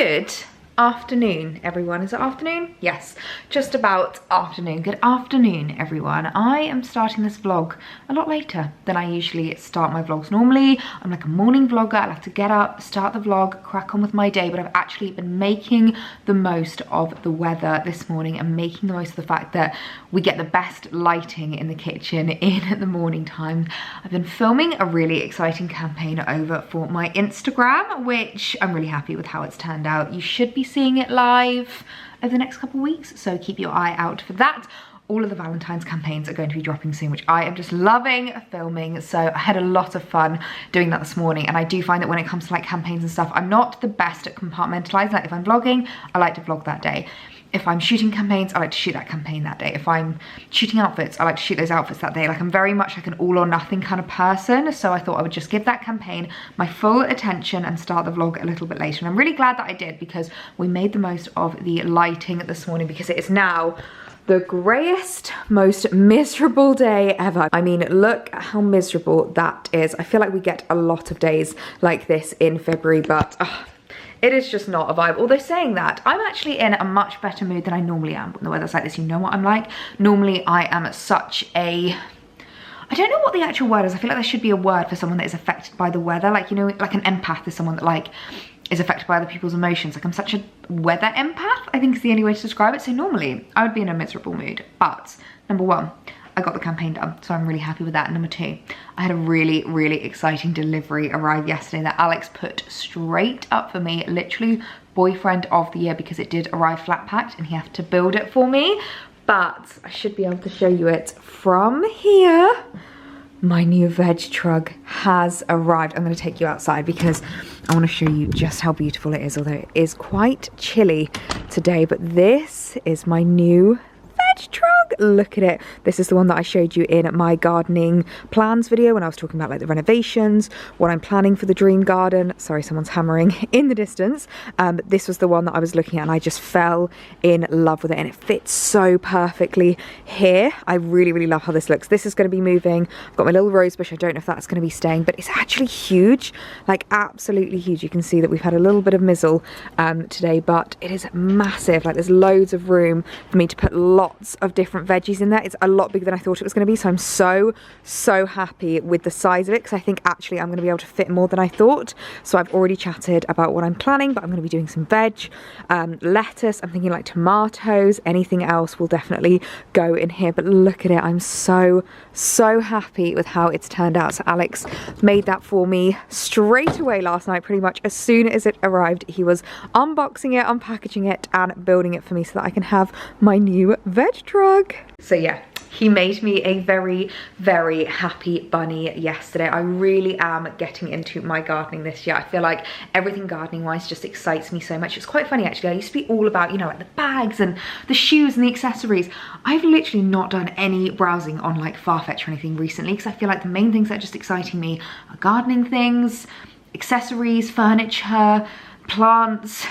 Good afternoon, everyone. Is it afternoon? Yes, just about afternoon. Good afternoon, everyone. I am starting this vlog a lot later than I usually start my vlogs. Normally, I'm like a morning vlogger. I like to get up, start the vlog, crack on with my day, but I've actually been making the most of the weather this morning and making the most of the fact that we get the best lighting in the kitchen in the morning time. I've been filming a really exciting campaign over for my Instagram, which I'm really happy with how it's turned out. You should be seeing it live over the next couple of weeks, so keep your eye out for that. All of the Valentine's campaigns are going to be dropping soon, which I am just loving filming. So I had a lot of fun doing that this morning. And I do find that when it comes to like campaigns and stuff, I'm not the best at compartmentalizing. Like if I'm vlogging, I like to vlog that day. If I'm shooting campaigns, I like to shoot that campaign that day. If I'm shooting outfits, I like to shoot those outfits that day. Like I'm very much like an all or nothing kind of person. So I thought I would just give that campaign my full attention and start the vlog a little bit later. And I'm really glad that I did, because we made the most of the lighting this morning, because it is now the greyest, most miserable day ever. I mean, look at how miserable that is. I feel like we get a lot of days like this in February, but it is just not a vibe. Although saying that, I'm actually in a much better mood than I normally am when the weather's like this. You know what I'm like. Normally I am such a, I don't know what the actual word is. I feel like there should be a word for someone that is affected by the weather. Like, you know, like an empath is someone that like is affected by other people's emotions. Like I'm such a weather empath, I think is the only way to describe it. So normally I would be in a miserable mood, but number one, I got the campaign done, so I'm really happy with that. Number two, I had a really, really exciting delivery arrive yesterday that Alex put straight up for me, literally boyfriend of the year, because it did arrive flat packed and he had to build it for me. But I should be able to show you it from here. My new veg truck has arrived. I'm going to take you outside because I want to show you just how beautiful it is, although it is quite chilly today. But this is my new veg truck. Look at it. This is the one that I showed you in my gardening plans video when I was talking about like the renovations, what I'm planning for the dream garden. Sorry, someone's hammering in the distance. This was the one that I was looking at and I just fell in love with it, and it fits so perfectly here. I really, really love how this looks. This is going to be moving. I've got my little rose bush. I don't know if that's going to be staying, but it's actually huge, like absolutely huge. You can see that we've had a little bit of mizzle today, but it is massive. Like there's loads of room for me to put lots of different veggies in there. It's a lot bigger than I thought it was going to be, so I'm so happy with the size of it, because I think actually I'm going to be able to fit more than I thought. So I've already chatted about what I'm planning, but I'm going to be doing some veg, lettuce, I'm thinking like tomatoes, anything else will definitely go in here. But look at it, I'm so happy with how it's turned out. So Alex made that for me straight away last night. Pretty much as soon as it arrived, he was unboxing it, unpackaging it and building it for me so that I can have my new veg truck. So yeah, he made me a very, very happy bunny yesterday. I really am getting into my gardening this year. I feel like everything gardening wise just excites me so much. It's quite funny actually. I used to be all about, you know, like the bags and the shoes and the accessories. I've literally not done any browsing on like Farfetch or anything recently, because I feel like the main things that are just exciting me are gardening things, accessories, furniture, plants,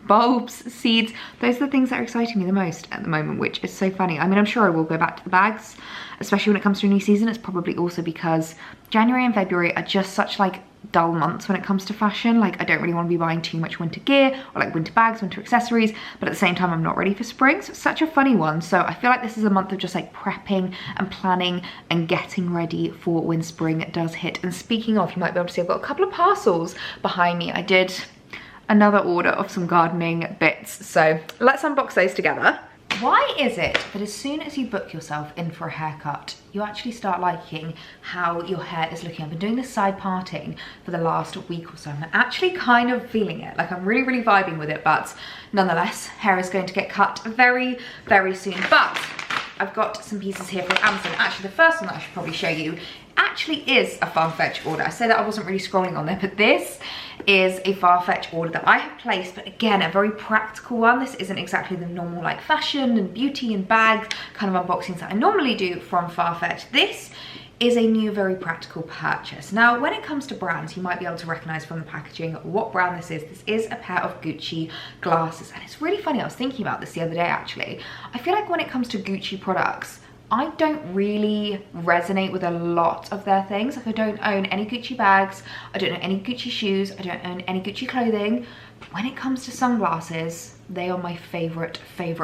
bulbs, seeds. Those are the things that are exciting me the most at the moment, which is so funny. I mean, I'm sure I will go back to the bags, especially when it comes to a new season. It's probably also because January and February are just such like dull months when it comes to fashion. Like I don't really want to be buying too much winter gear or like winter bags, winter accessories, but at the same time I'm not ready for spring, so it's such a funny one. So I feel like this is a month of just like prepping and planning and getting ready for when spring does hit. And speaking of, you might be able to see I've got a couple of parcels behind me. I did another order of some gardening bits, so let's unbox those together. Why is it that as soon as you book yourself in for a haircut, you actually start liking how your hair is looking? I've been doing this side parting for the last week or so, and I'm actually kind of feeling it. Like I'm really, really vibing with it, but nonetheless, hair is going to get cut very, very soon. But I've got some pieces here from Amazon. Actually, the first one that I should probably show you actually is a Farfetch order. I say that I wasn't really scrolling on there, but this is a Farfetch order that I have placed, but again, a very practical one. This isn't exactly the normal like fashion and beauty and bag kind of unboxings that I normally do from Farfetch. This is a new, very practical purchase. Now, when it comes to brands, you might be able to recognize from the packaging what brand this is. This is a pair of Gucci glasses, and it's really funny. I was thinking about this the other day, actually. I feel like when it comes to Gucci products, I don't really resonate with a lot of their things. Like I don't own any Gucci bags, I don't own any Gucci shoes, I don't own any Gucci clothing. when it comes to sunglasses, they are my favorite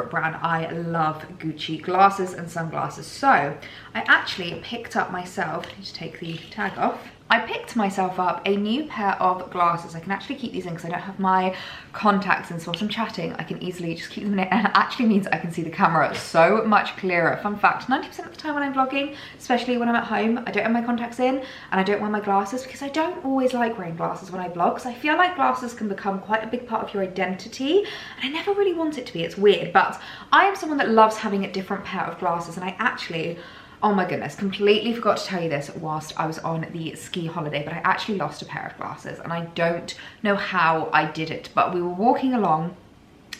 brand. I love Gucci glasses and sunglasses. So I actually picked up myself, I need to take the tag off. I picked myself up a new pair of glasses. I can actually keep these in because I don't have my contacts in, so whilst I'm chatting, I can easily just keep them in, and it actually means I can see the camera so much clearer. Fun fact, 90% of the time when I'm vlogging, especially when I'm at home, I don't have my contacts in and I don't wear my glasses because I don't always like wearing glasses when I vlog, because I feel like glasses can become quite a big part of your identity, and I never really want it to be. It's weird, but I am someone that loves having a different pair of glasses, and I actually, oh my goodness, completely forgot to tell you this whilst I was on the ski holiday, but I actually lost a pair of glasses, and I don't know how I did it, but we were walking along.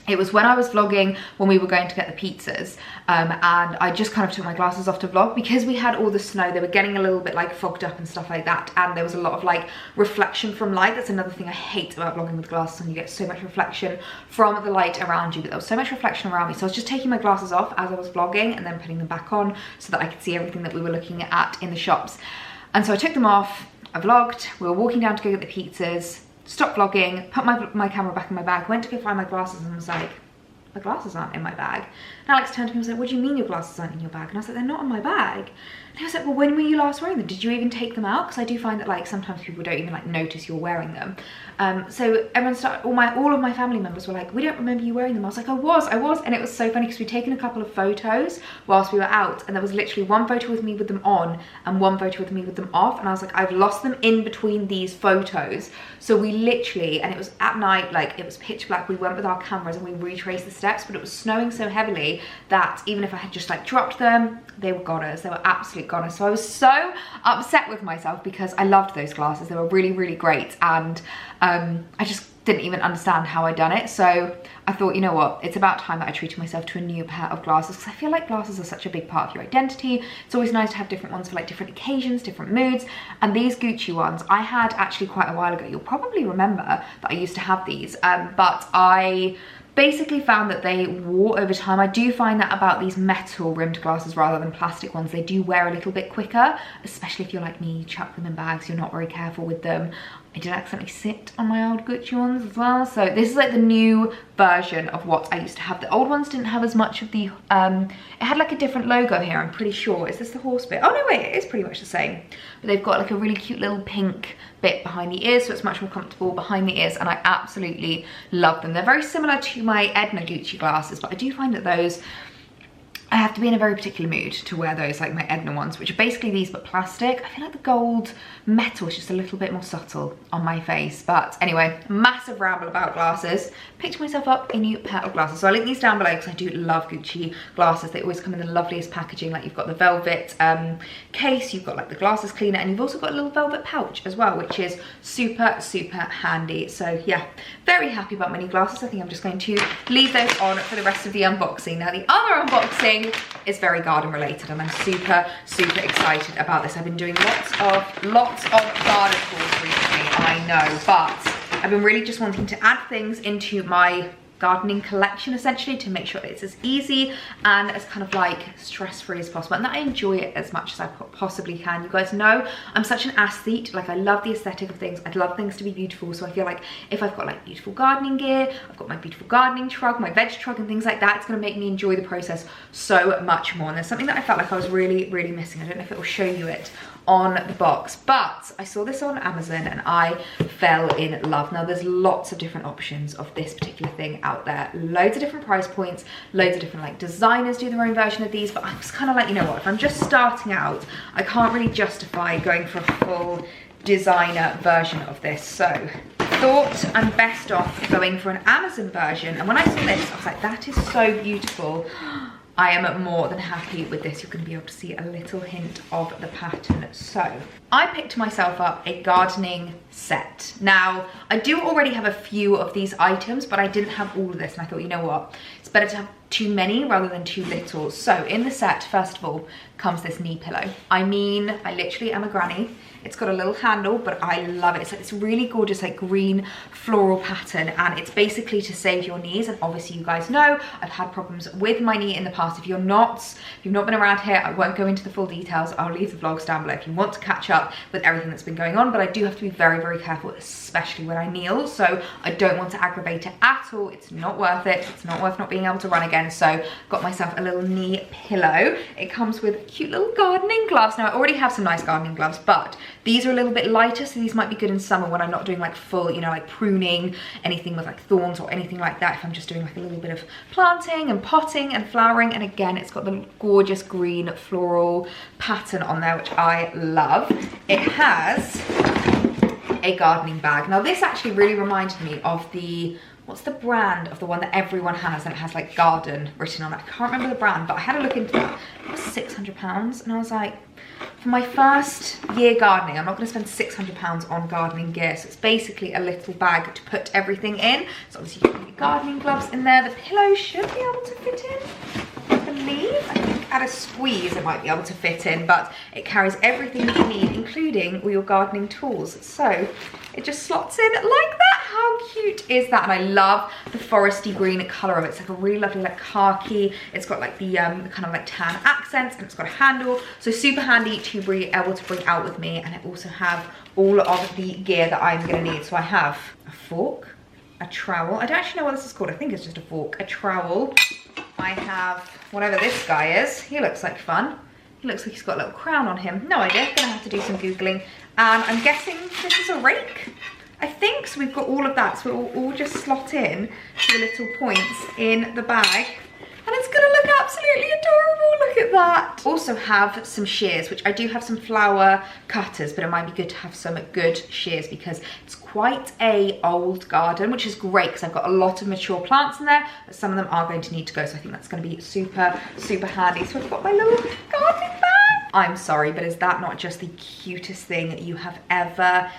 It was when I was vlogging when we were going to get the pizzas, and I just kind of took my glasses off to vlog because we had all the snow. They were getting a little bit like fogged up and stuff like that, and there was a lot of like reflection from light. That's another thing I hate about vlogging with glasses, and you get so much reflection from the light around you, but there was so much reflection around me, so I was just taking my glasses off as I was vlogging and then putting them back on so that I could see everything that we were looking at in the shops. And so I took them off, I vlogged, we were walking down to go get the pizzas, stopped vlogging, put my camera back in my bag, went to go find my glasses, and was like, my glasses aren't in my bag. And Alex turned to me and was like, what do you mean your glasses aren't in your bag? And I was like, they're not in my bag. And he was like, well, when were you last wearing them? Did you even take them out? Because I do find that like sometimes people don't even like notice you're wearing them. So everyone started, all of my family members were like, we don't remember you wearing them. I was like, I was. And it was so funny because we'd taken a couple of photos whilst we were out, and there was literally one photo with me with them on and one photo with me with them off. And I was like, I've lost them in between these photos. So we literally, and it was at night, like it was pitch black, we went with our cameras and we retraced the steps, but it was snowing so heavily that even if I had just like dropped them, they were goners. They were absolute goners. So I was so upset with myself because I loved those glasses. They were really, really great, and I just didn't even understand how I'd done it. So I thought, you know what, it's about time that I treated myself to a new pair of glasses, because I feel like glasses are such a big part of your identity. It's always nice to have different ones for like different occasions, different moods. And these Gucci ones I had actually quite a while ago. You'll probably remember that I used to have these, but I basically found that they wore over time. I do find that about these metal rimmed glasses rather than plastic ones, they do wear a little bit quicker, especially if you're like me, you chuck them in bags, you're not very careful with them. I did accidentally sit on my old Gucci ones as well. So this is like the new version of what I used to have. The old ones didn't have as much of the, it had like a different logo here, I'm pretty sure. Is this the horse bit? Oh no, wait, it is pretty much the same. But they've got like a really cute little pink bit behind the ears, so it's much more comfortable behind the ears, and I absolutely love them. They're very similar to my Edna Gucci glasses, but I do find that those, I have to be in a very particular mood to wear those, like my Edna ones, which are basically these but plastic. I feel like the gold metal is just a little bit more subtle on my face. But anyway, massive ramble about glasses. Picked myself up a new pair of glasses. So I'll link these down below because I do love Gucci glasses. They always come in the loveliest packaging. Like you've got the velvet case, you've got like the glasses cleaner, and you've also got a little velvet pouch as well, which is super, super handy. So yeah, very happy about my new glasses. I think I'm just going to leave those on for the rest of the unboxing. Now the other unboxing is very garden related, and I'm super, super excited about this. I've been doing lots of garden tours recently, I know, but I've been really just wanting to add things into my gardening collection essentially to make sure it's as easy and as kind of like stress-free as possible, and that I enjoy it as much as I possibly can. You guys know I'm such an aesthete, like I love the aesthetic of things. I'd love things to be beautiful, so I feel like if I've got like beautiful gardening gear, I've got my beautiful gardening truck, my veg truck and things like that, it's going to make me enjoy the process so much more. And there's something that I felt like I was really, really missing. I don't know if it will show you it on the box, but I saw this on Amazon and I fell in love. Now there's lots of different options of this particular thing out there, loads of different price points, loads of different like designers do their own version of these, but I was kind of like, you know what, if I'm just starting out, I can't really justify going for a full designer version of this. So thought I'm best off going for an Amazon version, and when I saw this I was like, that is so beautiful. I am more than happy with this. You're going to be able to see a little hint of the pattern. So I picked myself up a gardening set. Now I do already have a few of these items, but I didn't have all of this, and I thought, you know what, it's better to have too many rather than too little. So in the set, first of all, comes this knee pillow. I mean, I literally am a granny. It's got a little handle, but I love it. It's like this really gorgeous like green floral pattern, and it's basically to save your knees. And obviously you guys know I've had problems with my knee in the past. If you've not been around here, I won't go into the full details. I'll leave the vlogs down below if you want to catch up with everything that's been going on. But I do have to be very, very careful, especially when I kneel. So I don't want to aggravate it at all. It's not worth it. It's not worth not being able to run again. So got myself a little knee pillow. It comes with cute little gardening gloves. Now I already have some nice gardening gloves, but these are a little bit lighter, so these might be good in summer when I'm not doing like full, you know, like pruning, anything with like thorns or anything like that. If I'm just doing like a little bit of planting and potting and flowering. And again, it's got the gorgeous green floral pattern on there, which I love. It has a gardening bag. Now this actually really reminded me of the, what's the brand of the one that everyone has, and it has like garden written on it. I can't remember the brand, but I had a look into that. It was £600, and I was like, for my first year gardening, I'm not going to spend £600 on gardening gear. So it's basically a little bag to put everything in. So obviously you can put your gardening gloves in there. The pillow should be able to fit in, I believe. I think at a squeeze it might be able to fit in, but it carries everything you need, including all your gardening tools. So it just slots in like that. How cute is that? And I love the foresty green colour of it. It's like a really lovely like khaki. It's got like the kind of like tan accents, and it's got a handle. So super handy to be able to bring out with me. And I also have all of the gear that I'm going to need. So I have a fork, a trowel. I don't actually know what this is called. I think it's just a fork, a trowel. I have whatever this guy is. He looks like fun. He looks like he's got a little crown on him. No idea. Gonna have to do some Googling. And I'm guessing this is a rake, I think. So we've got all of that. So it will all just slot in to the little points in the bag. And it's gonna look absolutely adorable. Look at that. Also have some shears, which I do have some flower cutters, but it might be good to have some good shears because it's quite a old garden, which is great because I've got a lot of mature plants in there, but some of them are going to need to go. So I think that's gonna be super, super handy. So I've got my little gardening bag. I'm sorry, but is that not just the cutest thing you have ever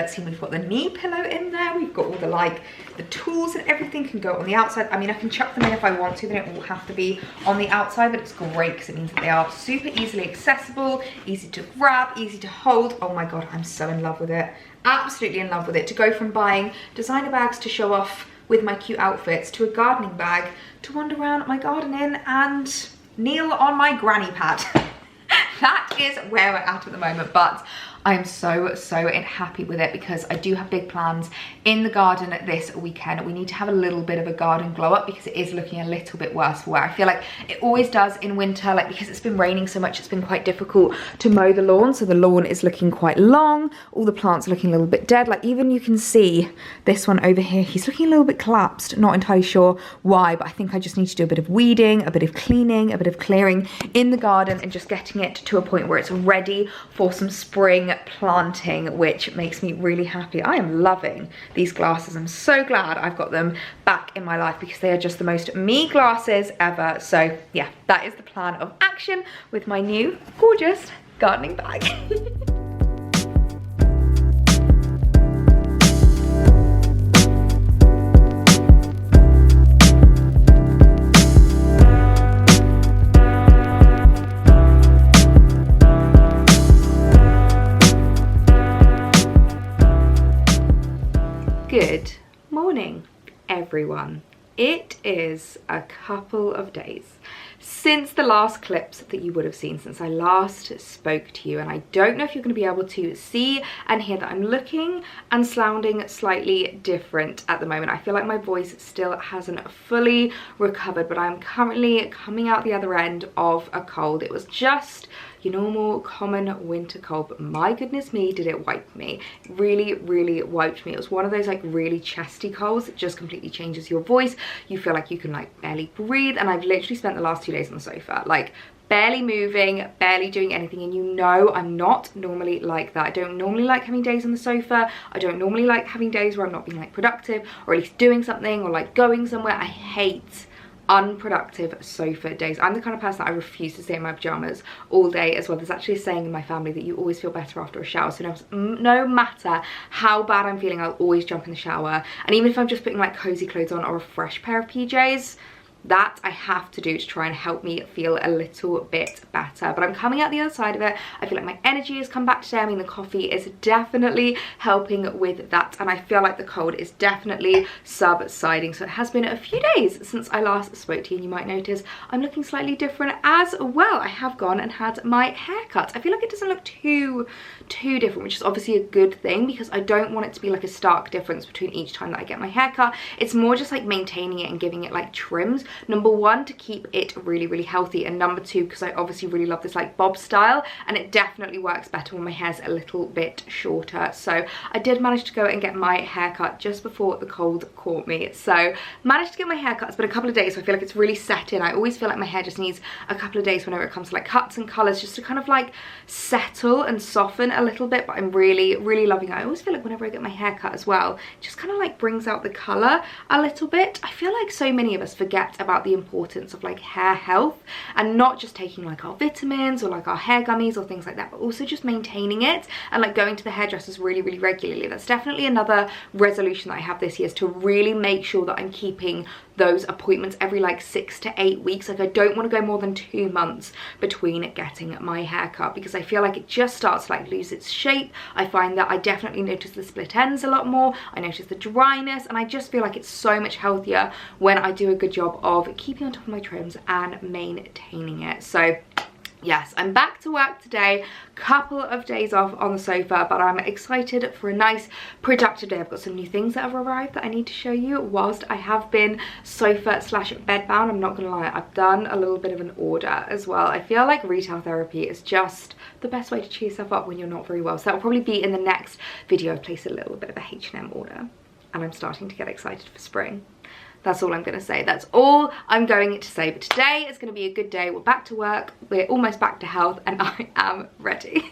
seen? We've got the knee pillow in there. We've got all the like the tools and everything can go on the outside. I mean, I can chuck them in if I want to. They don't all have to be on the outside, but it's great because it means that they are super easily accessible, easy to grab, easy to hold. Oh my God, I'm so in love with it. Absolutely in love with it. To go from buying designer bags to show off with my cute outfits to a gardening bag to wander around my garden in and kneel on my granny pad. That is where we're at the moment, but I'm so happy with it because I do have big plans in the garden this weekend. We need to have a little bit of a garden glow up because it is looking a little bit worse for wear. I feel like it always does in winter, like because it's been raining so much, it's been quite difficult to mow the lawn. So the lawn is looking quite long. All the plants are looking a little bit dead. Like even you can see this one over here, he's looking a little bit collapsed. Not entirely sure why, but I think I just need to do a bit of weeding, a bit of cleaning, a bit of clearing in the garden and just getting it to a point where it's ready for some spring planting, which makes me really happy. I am loving these glasses. I'm so glad I've got them back in my life because they are just the most me glasses ever. So yeah, that is the plan of action with my new gorgeous gardening bag. Good morning, everyone. It is a couple of days since the last clips that you would have seen, since I last spoke to you, and I don't know if you're going to be able to see and hear that I'm looking and sounding slightly different at the moment. I feel like my voice still hasn't fully recovered, but I'm currently coming out the other end of a cold. It was just your normal common winter cold, but my goodness me, did it wipe me. It really wiped me. It was one of those like really chesty colds that just completely changes your voice. You feel like you can like barely breathe, and I've literally spent the last 2 days on the sofa, like barely moving, barely doing anything. And you know I'm not normally like that. I don't normally like having days on the sofa. I don't normally like having days where I'm not being like productive or at least doing something or like going somewhere. I hate unproductive sofa days. I'm the kind of person that I refuse to stay in my pajamas all day as well. There's actually a saying in my family that you always feel better after a shower. So no matter how bad I'm feeling, I'll always jump in the shower. And even if I'm just putting like cozy clothes on or a fresh pair of PJs, that I have to do to try and help me feel a little bit better. But I'm coming out the other side of it. I feel like my energy has come back today. I mean, the coffee is definitely helping with that, and I feel like the cold is definitely subsiding. So it has been a few days since I last spoke to you, and you might notice I'm looking slightly different as well. I have gone and had my hair cut. I feel like it doesn't look too different, which is obviously a good thing, because I don't want it to be like a stark difference between each time that I get my hair cut. It's more just like maintaining it and giving it like trims. Number one, to keep it really healthy, and number two, because I obviously really love this like bob style, and it definitely works better when my hair's a little bit shorter. So I did manage to go and get my hair cut just before the cold caught me. So managed to get my hair cut. It's been a couple of days, so I feel like it's really set in. I always feel like my hair just needs a couple of days whenever it comes to like cuts and colours, just to kind of like settle and soften a little bit. But I'm really loving it. I always feel like whenever I get my hair cut as well, it just kind of like brings out the colour a little bit. I feel like so many of us forget about the importance of like hair health, and not just taking like our vitamins or like our hair gummies or things like that, but also just maintaining it and like going to the hairdressers really regularly. That's definitely another resolution that I have this year, is to really make sure that I'm keeping those appointments every like 6 to 8 weeks. Like I don't want to go more than 2 months between getting my hair cut, because I feel like it just starts to like lose its shape. I find that I definitely notice the split ends a lot more. I notice the dryness, and I just feel like it's so much healthier when I do a good job of keeping on top of my trims and maintaining it. So yes, I'm back to work today. Couple of days off on the sofa, but I'm excited for a nice productive day. I've got some new things that have arrived that I need to show you whilst I have been sofa slash bed bound. I'm not gonna lie, I've done a little bit of an order as well. I feel like retail therapy is just the best way to cheer yourself up when you're not very well. So that will probably be in the next video. I've placed a little bit of a H&M order, and I'm starting to get excited for spring. That's all I'm going to say. That's all I'm going to say. But today is going to be a good day. We're back to work. We're almost back to health, and I am ready.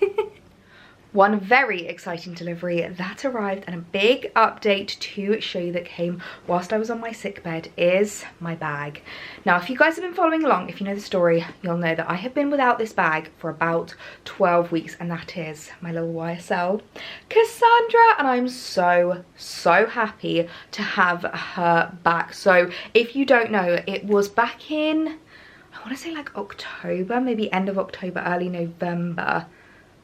One very exciting delivery that arrived, and a big update to show you that came whilst I was on my sick bed, is my bag. Now, if you guys have been following along, if you know the story, you'll know that I have been without this bag for about 12 weeks, and that is my little YSL Cassandra, and I'm so happy to have her back. So if you don't know, it was back in, I want to say like October, maybe end of October, early November.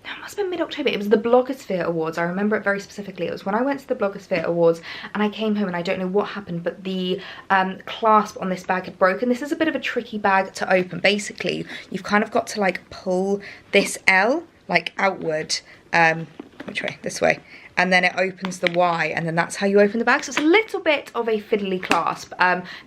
No, it must have been mid-October. It was the Blogosphere Awards. I remember it very specifically. It was when I went to the Blogosphere Awards, and I came home, and I don't know what happened, but the clasp on this bag had broken. This is a bit of a tricky bag to open. Basically, you've kind of got to like pull this L like outward, which way? This way. And then it opens the Y, and then that's how you open the bag. So it's a little bit of a fiddly clasp.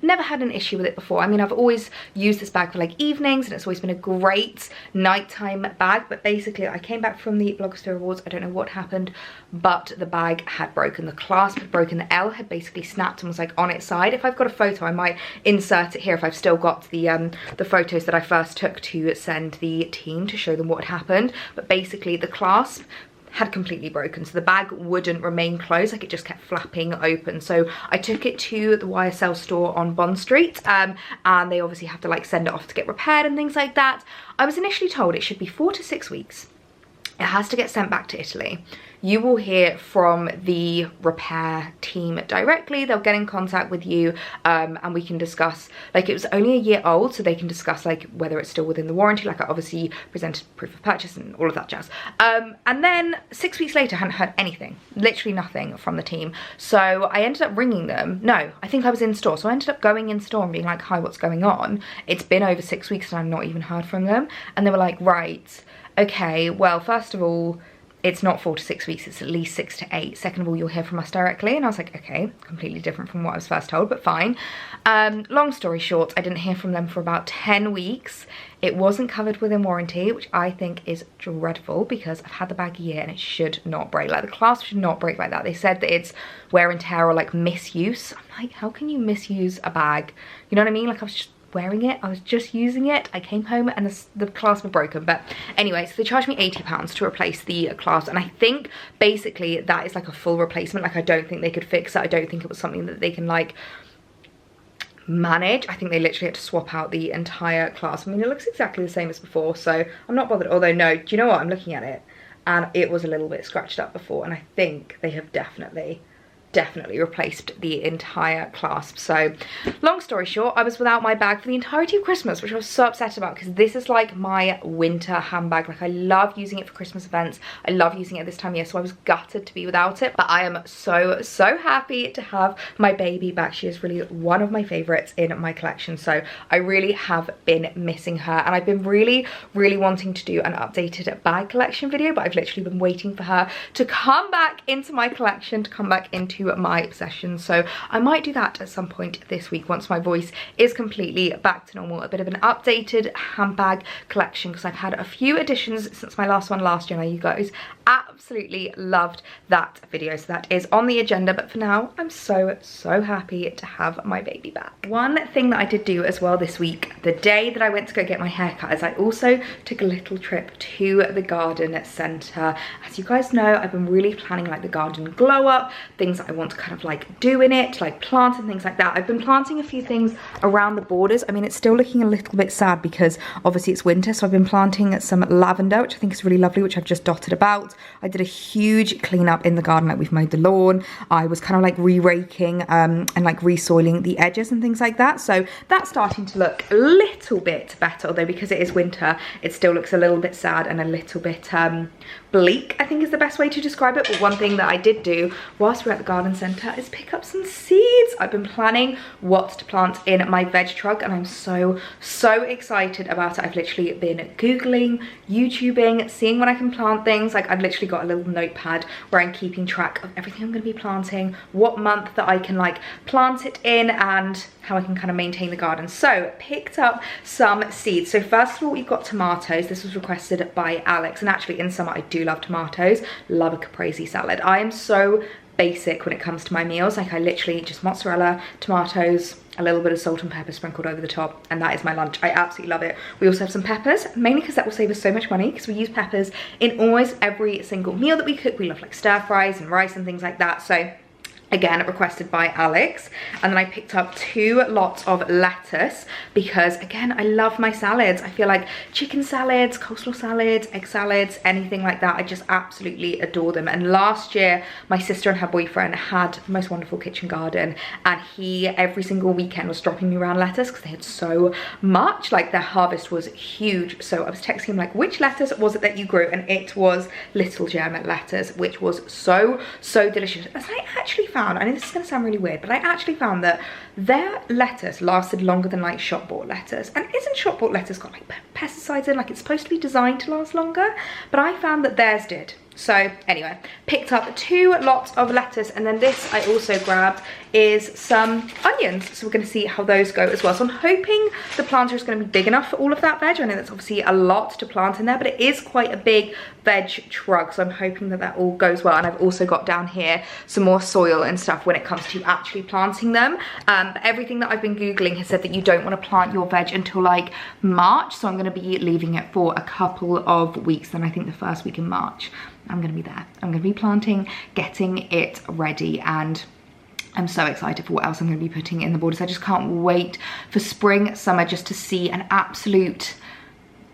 Never had an issue with it before. I mean, I've always used this bag for like evenings, and it's always been a great nighttime bag. But basically, I came back from the Blogosphere Awards. I don't know what happened, but the bag had broken. The clasp had broken. The L had basically snapped and was like on its side. If I've got a photo, I might insert it here if I've still got the photos that I first took to send the team to show them what had happened. But basically, the clasp had completely broken, so the bag wouldn't remain closed, like it just kept flapping open. So I took it to the YSL store on Bond Street, and they obviously have to like send it off to get repaired and things like that. I was initially told it should be 4 to 6 weeks. It has to get sent back to Italy. You will hear from the repair team directly. They'll get in contact with you, and we can discuss, like, it was only a year old, so they can discuss like whether it's still within the warranty. Like, I obviously presented proof of purchase and all of that jazz. And then 6 weeks later, I hadn't heard anything, literally nothing from the team. So I ended up ringing them. No, I think I was in store. So I ended up going in store and being like, hi, what's going on? It's been over 6 weeks and I've not even heard from them. And they were like, right, okay, well, first of all, it's not 4 to 6 weeks, it's at least 6 to 8. Second of all, you'll hear from us directly. And I was like, okay, completely different from what I was first told, but fine. Long story short, I didn't hear from them for about 10 weeks. It wasn't covered within warranty, which I think is dreadful, because I've had the bag a year and it should not break. Like, the clasp should not break like that. They said that it's wear and tear or like misuse. I'm like, how can you misuse a bag? You know what I mean? Like, I was just wearing it, I was just using it. I came home and the clasp were broken. But anyway, so they charged me £80 to replace the clasp, and I think basically that is like a full replacement. Like, I don't think they could fix it. I don't think it was something that they can like manage. I think they literally had to swap out the entire clasp. I mean, it looks exactly the same as before, so I'm not bothered. Although, no, do you know what? I'm looking at it and it was a little bit scratched up before, and I think they have definitely definitely replaced the entire clasp. So long story short, I was without my bag for the entirety of Christmas, which I was so upset about because this is like my winter handbag. Like I love using it for Christmas events. I love using it this time of year, so I was gutted to be without it. But I am so happy to have my baby back. She is really one of my favorites in my collection, so I really have been missing her, and I've been really wanting to do an updated bag collection video, but I've literally been waiting for her to come back into my collection, to come back into my obsession. So I might do that at some point this week once my voice is completely back to normal. A bit of an updated handbag collection because I've had a few additions since my last one last year. Now you guys absolutely loved that video, so that is on the agenda. But for now, I'm so happy to have my baby back. One thing that I did do as well this week, the day that I went to go get my haircut, is I also took a little trip to the garden centre. As you guys know, I've been really planning like the garden glow up, things that I want to kind of like do in it, like plant and things like that. I've been planting a few things around the borders. I mean, it's still looking a little bit sad because obviously it's winter, so I've been planting some lavender, which I think is really lovely, which I've just dotted about. I did a huge clean up in the garden, like we've mowed the lawn. I was kind of like re-raking and like re-soiling the edges and things like that. So that's starting to look a little bit better, although because it is winter, it still looks a little bit sad and a little bit bleak, I think is the best way to describe it. But one thing that I did do whilst we're at the garden centre is pick up some seeds. I've been planning what to plant in my veg truck, and I'm so excited about it. I've literally been Googling, YouTubing, seeing when I can plant things. Like I've literally got a little notepad where I'm keeping track of everything I'm going to be planting, what month that I can like plant it in, and how I can kind of maintain the garden. So picked up some seeds. So first of all, we've got tomatoes. This was requested by Alex, and actually in summer I do love tomatoes, love a caprese salad. I am so basic when it comes to my meals. Like I literally just mozzarella, tomatoes, a little bit of salt and pepper sprinkled over the top, and that is my lunch. I absolutely love it. We also have some peppers, mainly because that will save us so much money, because we use peppers in almost every single meal that we cook. We love like stir fries and rice and things like that. So again, requested by Alex. And then I picked up 2 lots of lettuce because again, I love my salads. I feel like chicken salads, coleslaw salads, egg salads, anything like that, I just absolutely adore them. And last year my sister and her boyfriend had the most wonderful kitchen garden, and he every single weekend was dropping me around lettuce because they had so much. Like their harvest was huge. So I was texting him like, which lettuce was it that you grew? And it was Little German lettuce, which was so delicious. As I actually found, I know this is going to sound really weird, but I actually found that their lettuce lasted longer than like shop bought lettuce. And isn't shop bought lettuce got like pesticides in? Like it's supposed to be designed to last longer, but I found that theirs did. So anyway, picked up 2 lots of lettuce, and then this I also grabbed is some onions. So we're going to see how those go as well. So I'm hoping the planter is going to be big enough for all of that veg. I know that's obviously a lot to plant in there, but it is quite a big veg truck. So I'm hoping that that all goes well. And I've also got down here some more soil and stuff when it comes to actually planting them. But everything that I've been Googling has said that you don't want to plant your veg until like March. So I'm going to be leaving it for a couple of weeks. Then I think the first week in March, I'm going to be there. I'm going to be planting, getting it ready, and I'm so excited for what else I'm going to be putting in the borders. I just can't wait for spring, summer, just to see an absolute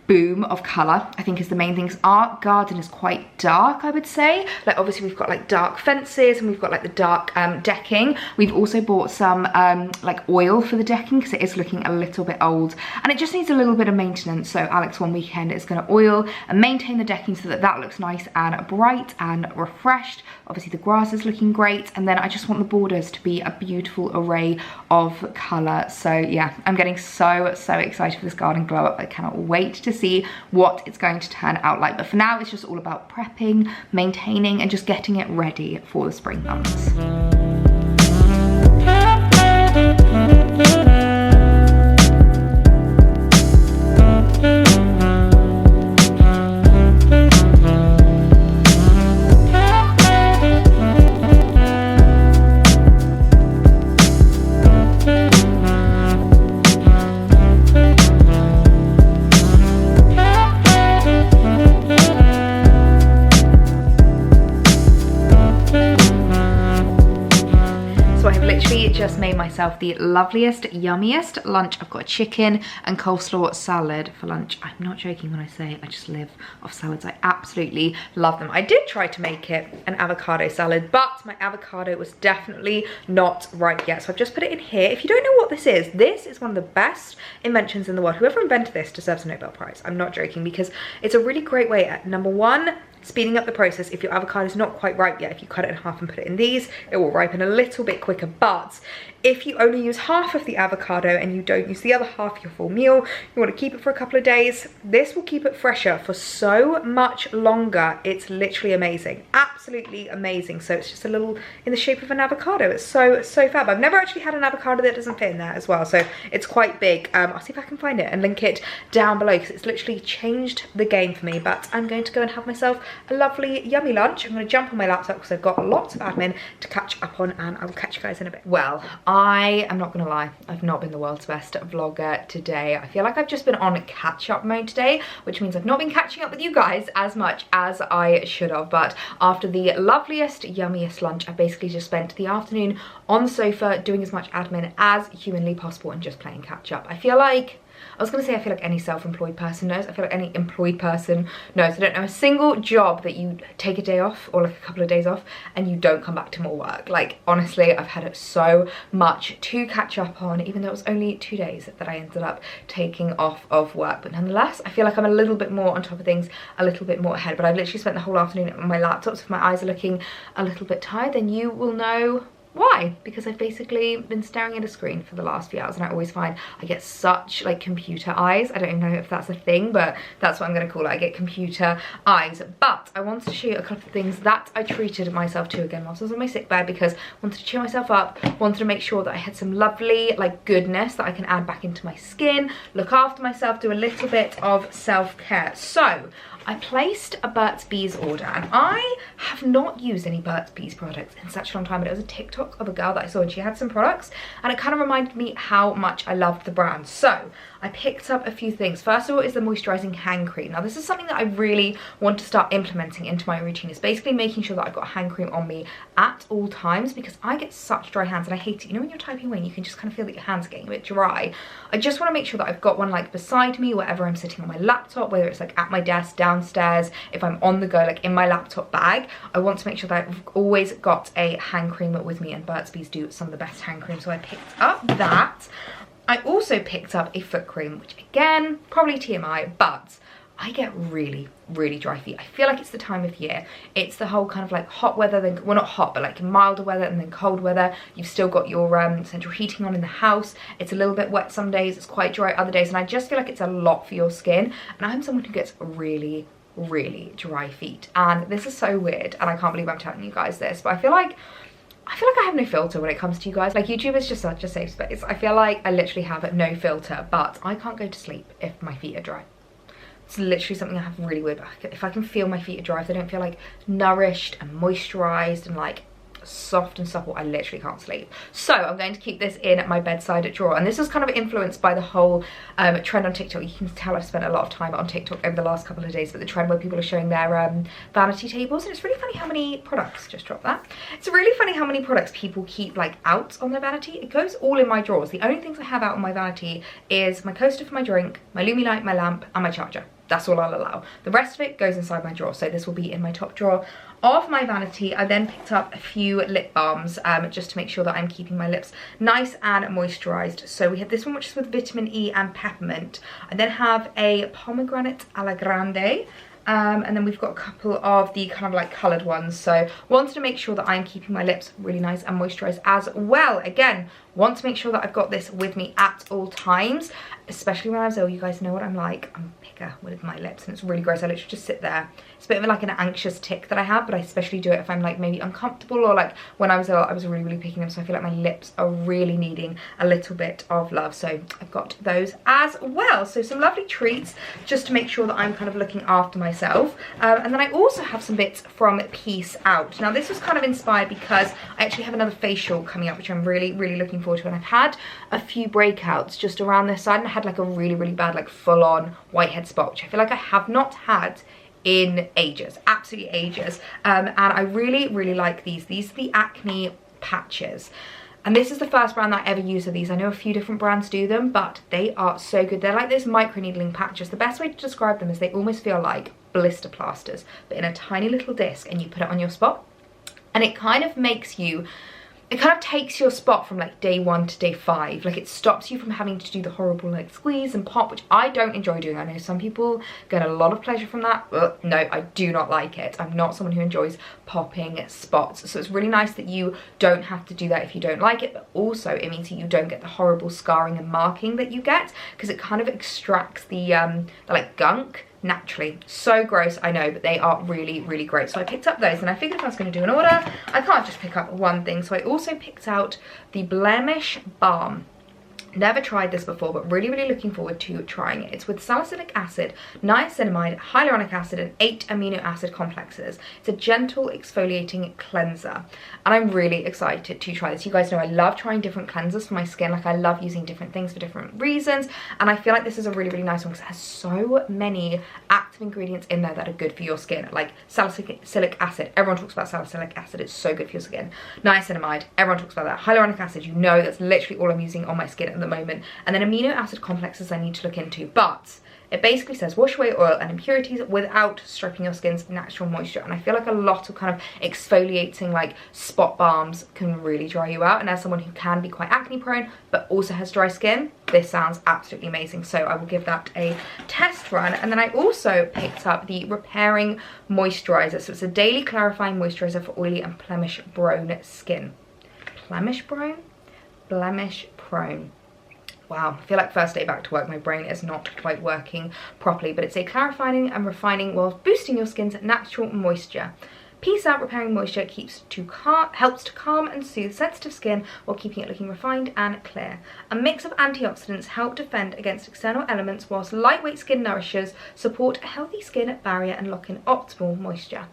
boom of colour, I think is the main thing. Our garden is quite dark, I would say. Like obviously we've got like dark fences and we've got like the dark decking. We've also bought some like oil for the decking because it is looking a little bit old and it just needs a little bit of maintenance. So Alex one weekend is going to oil and maintain the decking so that that looks nice and bright and refreshed. Obviously the grass is looking great, and then I just want the borders to be a beautiful array of colour. So yeah, I'm getting so excited for this garden glow up. I cannot wait to see what it's going to turn out like. But for now it's just all about prepping, maintaining, and just getting it ready for the spring months. myself the loveliest, yummiest lunch. I've got a chicken and coleslaw salad for lunch. I'm not joking when I say I just live off salads. I absolutely love them. I did try to make it an avocado salad, but my avocado was definitely not ripe yet. So I've just put it in here. If you don't know what this is one of the best inventions in the world. Whoever invented this deserves a Nobel Prize. I'm not joking, because it's a really great way at, number one, speeding up the process. If your avocado is not quite ripe yet, if you cut it in half and put it in these, it will ripen a little bit quicker. But if you only use half of the avocado and you don't use the other half of your full meal, you want to keep it for a couple of days, this will keep it fresher for so much longer. It's literally amazing, absolutely amazing. So it's just a little in the shape of an avocado. It's so fab. I've never actually had an avocado that doesn't fit in there as well, so it's quite big. I'll see if I can find it and link it down below, because it's literally changed the game for me. But I'm going to go and have myself a lovely yummy lunch. I'm going to jump on my laptop because I've got lots of admin to catch up on, and I will catch you guys in a bit. Well, I am not going to lie, I've not been the world's best vlogger today. I feel like I've just been on catch-up mode today, which means I've not been catching up with you guys as much as I should have. But after the loveliest, yummiest lunch, I basically just spent the afternoon on the sofa doing as much admin as humanly possible and just playing catch-up. I feel like any self-employed person knows. I feel like any employed person knows. I don't know a single job that you take a day off or like a couple of days off and you don't come back to more work. Like, honestly, I've had so much to catch up on, even though it was only 2 days that I ended up taking off of work. But nonetheless, I feel like I'm a little bit more on top of things, a little bit more ahead. But I've literally spent the whole afternoon on my laptop, so if my eyes are looking a little bit tired, then you will know why. Because I've basically been staring at a screen for the last few hours, and I always find I get such like computer eyes. I don't even know if that's a thing, but that's what I'm going to call it. I get computer eyes. But I wanted to show you a couple of things that I treated myself to again whilst I was on my sick bed, because I wanted to cheer myself up, wanted to make sure that I had some lovely like goodness that I can add back into my skin, look after myself, do a little bit of self-care. So I placed a Burt's Bees order, and I have not used any Burt's Bees products in such a long time, but it was a TikTok of a girl that I saw and she had some products, and it kind of reminded me how much I loved the brand. So I picked up a few things. First of all is the moisturizing hand cream. Now this is something that I really want to start implementing into my routine. It's basically making sure that I've got hand cream on me at all times, because I get such dry hands and I hate it. You know when you're typing away and you can just kind of feel that your hands are getting a bit dry. I just want to make sure that I've got one like beside me wherever I'm sitting on my laptop, whether it's like at my desk, downstairs, if I'm on the go, like in my laptop bag. I want to make sure that I've always got a hand cream with me, and Burt's Bees do some of the best hand cream, so I picked up that. I also picked up a foot cream, which again, probably TMI, but I get really dry feet. I feel like it's the time of year. It's the whole kind of like hot weather, then, well, not hot, but like milder weather and then cold weather. You've still got your central heating on in the house. It's a little bit wet some days, it's quite dry other days, and I just feel like it's a lot for your skin. And I'm someone who gets really dry feet, and this is so weird, and I can't believe I'm telling you guys this, but I feel like I have no filter when it comes to you guys. Like, YouTube is just such a safe space. I feel like I literally have no filter, but I can't go to sleep if my feet are dry. It's literally something I have really weird. If I can feel my feet are dry, if they don't feel like nourished and moisturized and like soft and supple, I literally can't sleep. So I'm going to keep this in my bedside drawer, and this was kind of influenced by the whole trend on TikTok. You can tell I've spent a lot of time on TikTok over the last couple of days, but the trend where people are showing their vanity tables, and it's really funny how many products, just drop that, it's really funny how many products people keep like out on their vanity. It goes all in my drawers. The only things I have out on my vanity is my coaster for my drink, my Lumi light, my lamp, and my charger. That's all I'll allow. The rest of it goes inside my drawer, so this will be in my top drawer of my vanity. I then picked up a few lip balms just to make sure that I'm keeping my lips nice and moisturized. So we have this one, which is with vitamin E and peppermint. I then have a pomegranate alla grande. And then we've got a couple of the kind of like coloured ones. So wanted to make sure that I'm keeping my lips really nice and moisturised as well. Again, want to make sure that I've got this with me at all times, especially when I was ill. You guys know what I'm like. I'm bigger with my lips and it's really gross. I literally just sit there. It's a bit of like an anxious tic that I have, but I especially do it if I'm like maybe uncomfortable, or like when I was ill, I was really picking them. So I feel like my lips are really needing a little bit of love. So I've got those as well. So some lovely treats just to make sure that I'm kind of looking after myself. And then I also have some bits from Peace Out. Now this was kind of inspired because I actually have another facial coming up, which I'm really looking forward to. And I've had a few breakouts just around this side, and I had like a really bad like full-on whitehead spot, which I feel like I have not had in ages, absolutely ages. And I really like these. These are the acne patches. And this is the first brand that I ever used of these. I know a few different brands do them, but they are so good. They're like this micro needling patches. The best way to describe them is they almost feel like blister plasters, but in a tiny little disc, and you put it on your spot. And it kind of makes you, it kind of takes your spot from like day 1 to day 5. Like it stops you from having to do the horrible like squeeze and pop, which I don't enjoy doing. I know some people get a lot of pleasure from that. No, I do not like it. I'm not someone who enjoys popping spots. So it's really nice that you don't have to do that if you don't like it, but also it means that you don't get the horrible scarring and marking that you get, because it kind of extracts the like gunk naturally. So gross, I know, but they are really, really great. So I picked up those, and I figured if I was going to do an order, I can't just pick up one thing. So I also picked out the Blemish Balm. Never tried this before, but really, really looking forward to trying it. It's with salicylic acid, niacinamide, hyaluronic acid, and 8 amino acid complexes. It's a gentle exfoliating cleanser, and I'm really excited to try this. You guys know I love trying different cleansers for my skin. Like I love using different things for different reasons, and I feel like this is a really, really nice one because it has so many active ingredients in there that are good for your skin. Like salicylic acid, everyone talks about salicylic acid, it's so good for your skin. Niacinamide, everyone talks about that. Hyaluronic acid, you know, that's literally all I'm using on my skin at the moment. And then amino acid complexes I need to look into, but it basically says wash away oil and impurities without stripping your skin's natural moisture. And I feel like a lot of kind of exfoliating like spot balms can really dry you out, and as someone who can be quite acne prone but also has dry skin, this sounds absolutely amazing. So I will give that a test run. And then I also picked up the repairing moisturizer. So it's a daily clarifying moisturizer for oily and blemish prone skin. Blemish prone. Wow, I feel like first day back to work, my brain is not quite working properly, but it's a clarifying and refining while boosting your skin's natural moisture. Peace out repairing moisture helps to calm and soothe sensitive skin while keeping it looking refined and clear. A mix of antioxidants help defend against external elements, whilst lightweight skin nourishers support a healthy skin barrier and lock in optimal moisture.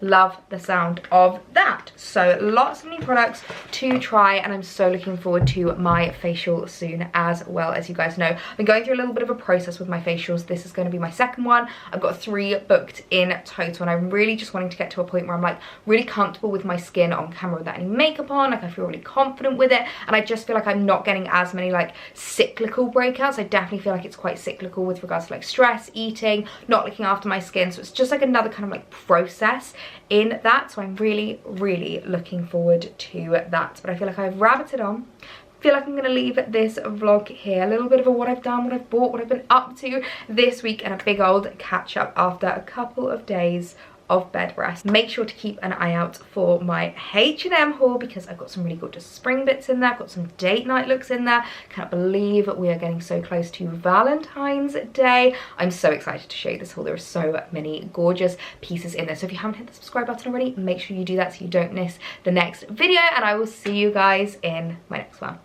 Love the sound of that. So lots of new products to try, and I'm so looking forward to my facial soon as well. As you guys know, I've been going through a little bit of a process with my facials. This is going to be my second one. I've got 3 booked in total, and I'm really just wanting to get to a point where I'm like really comfortable with my skin on camera without any makeup on. Like I feel really confident with it, and I just feel like I'm not getting as many like cyclical breakouts. I definitely feel like it's quite cyclical with regards to like stress, eating, not looking after my skin. So it's just like another kind of like process in that. So I'm really, really looking forward to that. But I feel like I've rabbited on. I feel like I'm going to leave this vlog here. A little bit of a what I've done, what I've bought, what I've been up to this week, and a big old catch up after a couple of days of bed rest. Make sure to keep an eye out for my H&M haul, because I've got some really gorgeous spring bits in there. I've got some date night looks in there. Can't believe we are getting so close to Valentine's Day. I'm so excited to show you this haul. There are so many gorgeous pieces in there. So if you haven't hit the subscribe button already, make sure you do that so you don't miss the next video, and I will see you guys in my next one.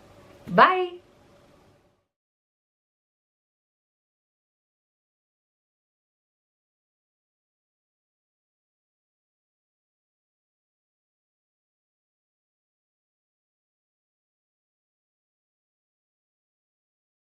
Bye!